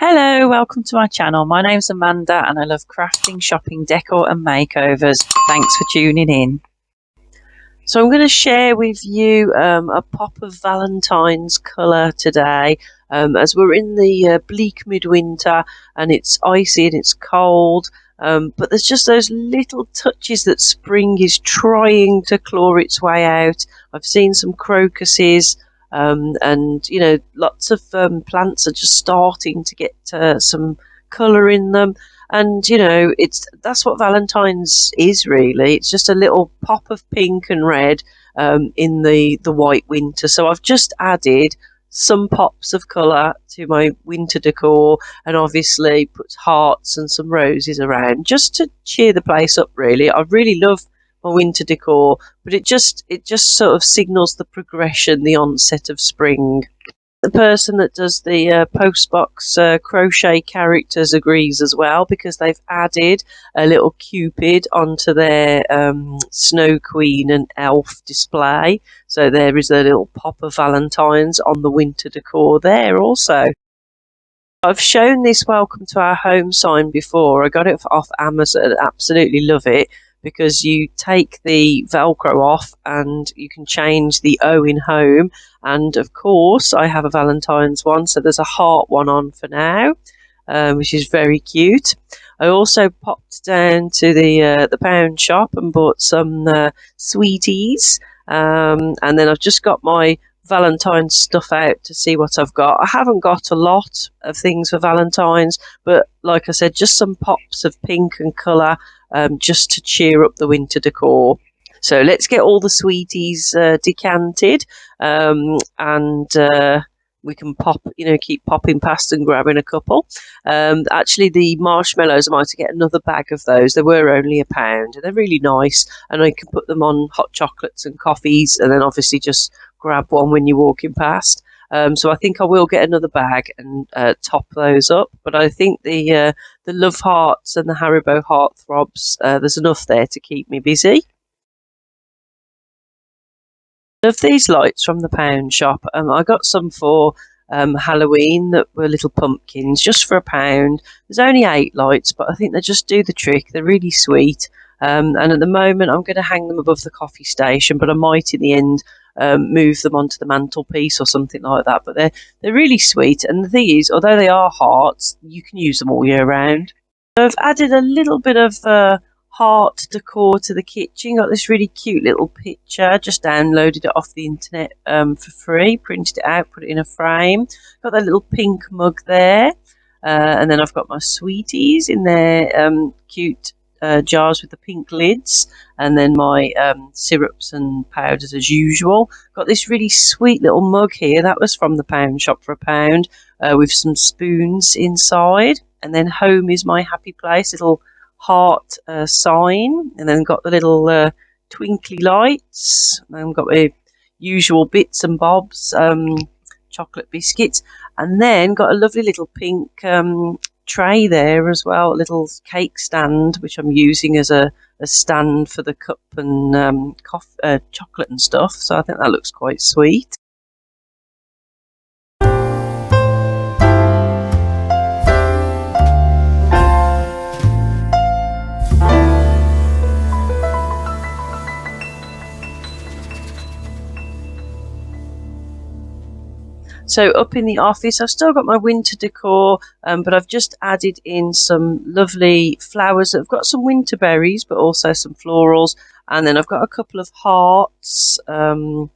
Hello, welcome to my channel. My name's Amanda and I love crafting, shopping, decor and makeovers. Thanks for tuning in. So I'm going to share with you a pop of Valentine's colour today as we're in the bleak midwinter and it's icy and it's cold. But there's just those little touches that spring is trying to claw its way out. I've seen some crocuses. And you know, lots of plants are just starting to get some colour in them, and you know, that's what Valentine's is really. It's just a little pop of pink and red in the white winter. So I've just added some pops of colour to my winter decor, and obviously put hearts and some roses around just to cheer the place up. Really, I really love my winter decor, but it just sort of signals the progression, the onset of spring. The person that does the postbox crochet characters agrees as well, because they've added a little Cupid onto their Snow Queen and Elf display. So there is a little pop of Valentine's on the winter decor there also. I've shown this welcome to our home sign before. I got it off Amazon. Absolutely love it, because you take the Velcro off and you can change the O in home. And of course I have a Valentine's one, so there's a heart one on for now, which is very cute. I also popped down to the pound shop and bought some sweeties, and then I've just got my Valentine's stuff out to see what I've got. I haven't got a lot of things for Valentine's, but like I said, just some pops of pink and colour, just to cheer up the winter decor. So let's get all the sweeties decanted, and we can keep popping past and grabbing a couple. Actually, the marshmallows, I might get another bag of those. They were only £1 and they're really nice, and I can put them on hot chocolates and coffees, and then obviously just grab one when you're walking past. So I think I will get another bag and top those up. But I think the Love Hearts and the Haribo Heartthrobs, there's enough there to keep me busy. Love these lights from the pound shop. I got some for Halloween that were little pumpkins, just for £1. There's only 8 lights, but I think they just do the trick. They're really sweet. And at the moment I'm going to hang them above the coffee station, but I might in the end move them onto the mantelpiece or something like that. But they're really sweet, and the thing is, although they are hearts, you can use them all year round. So I've added a little bit of heart decor to the kitchen. Got this really cute little picture, just downloaded it off the internet for free, printed it out, put it in a frame. Got that little pink mug there, and then I've got my sweeties in their cute jars with the pink lids, and then my syrups and powders as usual. Got this really sweet little mug here, that was from the pound shop for £1, with some spoons inside. And then home is my happy place, little heart sign, and then got the little twinkly lights, and got my usual bits and bobs, chocolate biscuits, and then got a lovely little pink tray there as well, a little cake stand, which I'm using as a stand for the cup and chocolate and stuff. So I think that looks quite sweet. So up in the office, I've still got my winter decor, but I've just added in some lovely flowers. I've got some winter berries, but also some florals. And then I've got a couple of hearts, but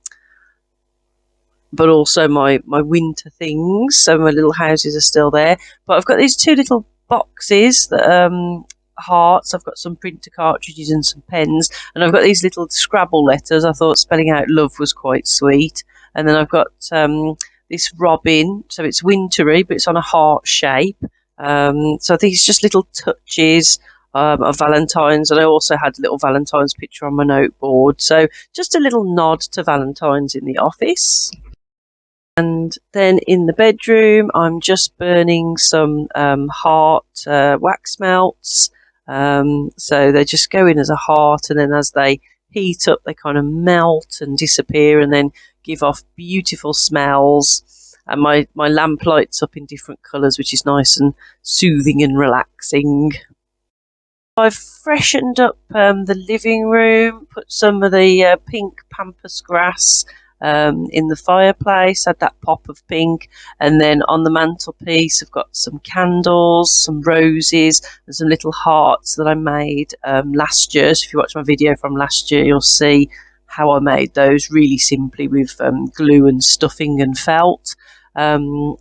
also my winter things. So my little houses are still there. But I've got these 2 little boxes that hearts. I've got some printer cartridges and some pens. And I've got these little Scrabble letters. I thought spelling out love was quite sweet. And then I've got this robin, so it's wintry, but it's on a heart shape. So I think it's just little touches of Valentine's, and I also had a little Valentine's picture on my noteboard. So just a little nod to Valentine's in the office. And then in the bedroom, I'm just burning some heart wax melts. So they just go in as a heart, and then as they heat up, they kind of melt and disappear, and then give off beautiful smells. and my lamp lights up in different colours, which is nice and soothing and relaxing. I've freshened up the living room, put some of the pink pampas grass in the fireplace, had that pop of pink, and then on the mantelpiece I've got some candles, some roses, and some little hearts that I made last year. So if you watch my video from last year, you'll see how I made those really simply with glue and stuffing and felt. And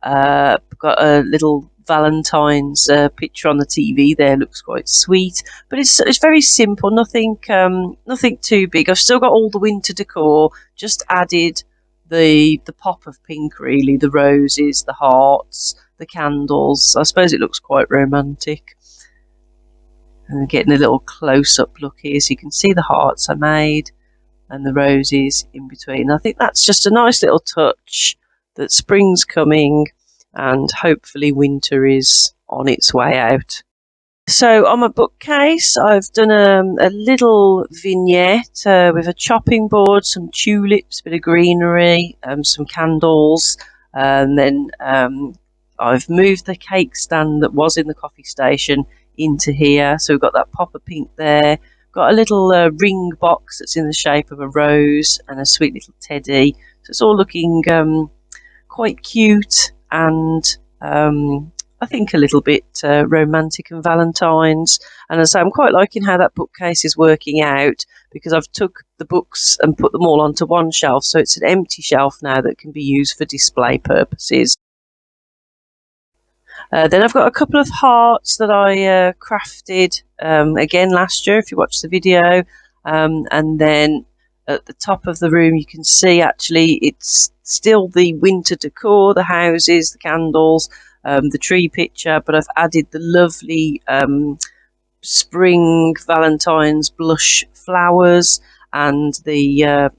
got a little Valentine's picture on the TV there, looks quite sweet, but it's very simple, nothing too big. I've still got all the winter decor, just added the pop of pink, really, the roses, the hearts, the candles. I suppose it looks quite romantic. And getting a little close-up look here, so you can see the hearts I made and the roses in between. I think that's just a nice little touch that spring's coming and hopefully winter is on its way out. So on my bookcase I've done a little vignette with a chopping board, some tulips, a bit of greenery, some candles, and then I've moved the cake stand that was in the coffee station into here, so we've got that pop of pink there. Got a little ring box that's in the shape of a rose and a sweet little teddy, so it's all looking quite cute and I think a little bit romantic and Valentine's. And as I say, I'm quite liking how that bookcase is working out, because I've took the books and put them all onto one shelf, so it's an empty shelf now that can be used for display purposes. Then I've got a couple of hearts that I crafted again last year, if you watch the video, and then at the top of the room you can see actually it's still the winter decor, the houses, the candles, the tree picture, but I've added the lovely spring Valentine's blush flowers and the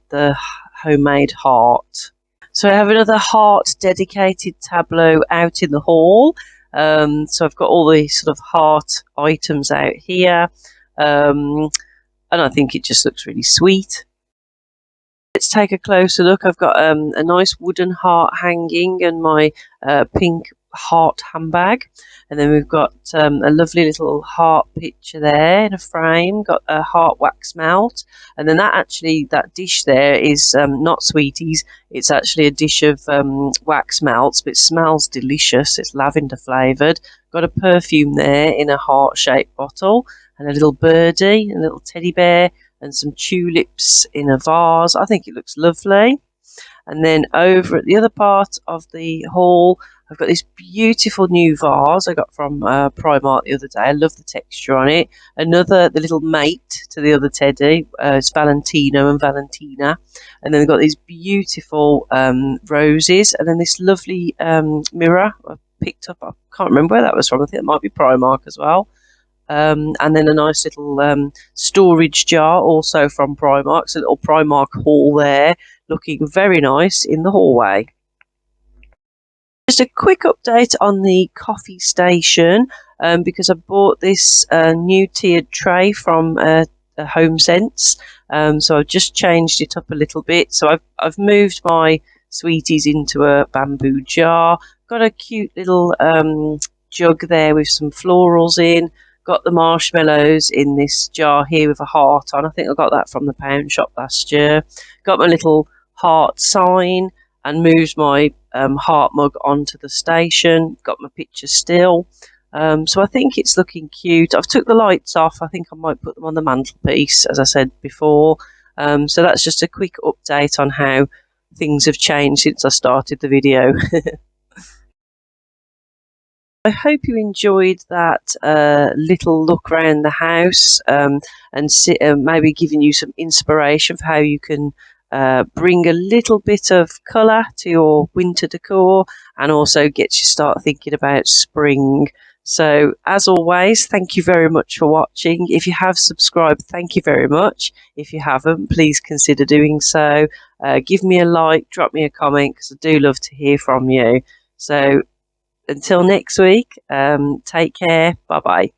homemade heart. So I have another heart dedicated tableau out in the hall. So I've got all the sort of heart items out here, and I think it just looks really sweet. Let's take a closer look. I've got a nice wooden heart hanging and my pink heart handbag, and then we've got a lovely little heart picture there in a frame, got a heart wax melt, and then that dish there is not sweeties, it's actually a dish of wax melts, but it smells delicious. It's lavender flavoured. Got a perfume there in a heart shaped bottle, and a little birdie, a little teddy bear, and some tulips in a vase. I think it looks lovely. And then over at the other part of the hall, I've got this beautiful new vase I got from Primark the other day. I love the texture on it. The little mate to the other teddy. It's Valentino and Valentina. And then we've got these beautiful roses, and then this lovely mirror I picked up. I can't remember where that was from. I think it might be Primark as well. And then a nice little storage jar, also from Primark. So a little Primark haul there, looking very nice in the hallway. Just a quick update on the coffee station, because I bought this new tiered tray from HomeSense. So I've just changed it up a little bit. So I've moved my sweeties into a bamboo jar. Got a cute little jug there with some florals in. Got the marshmallows in this jar here with a heart on. I think I got that from the pound shop last year. Got my little heart sign and moved my heart mug onto the station. Got my picture still. So I think it's looking cute. I've took the lights off. I think I might put them on the mantelpiece, as I said before. So that's just a quick update on how things have changed since I started the video. I hope you enjoyed that little look around the house, and maybe giving you some inspiration for how you can bring a little bit of colour to your winter decor, and also get you start thinking about spring. So as always, thank you very much for watching. If you have subscribed, thank you very much. If you haven't, please consider doing so. Give me a like, drop me a comment, because I do love to hear from you. So until next week, take care. Bye bye.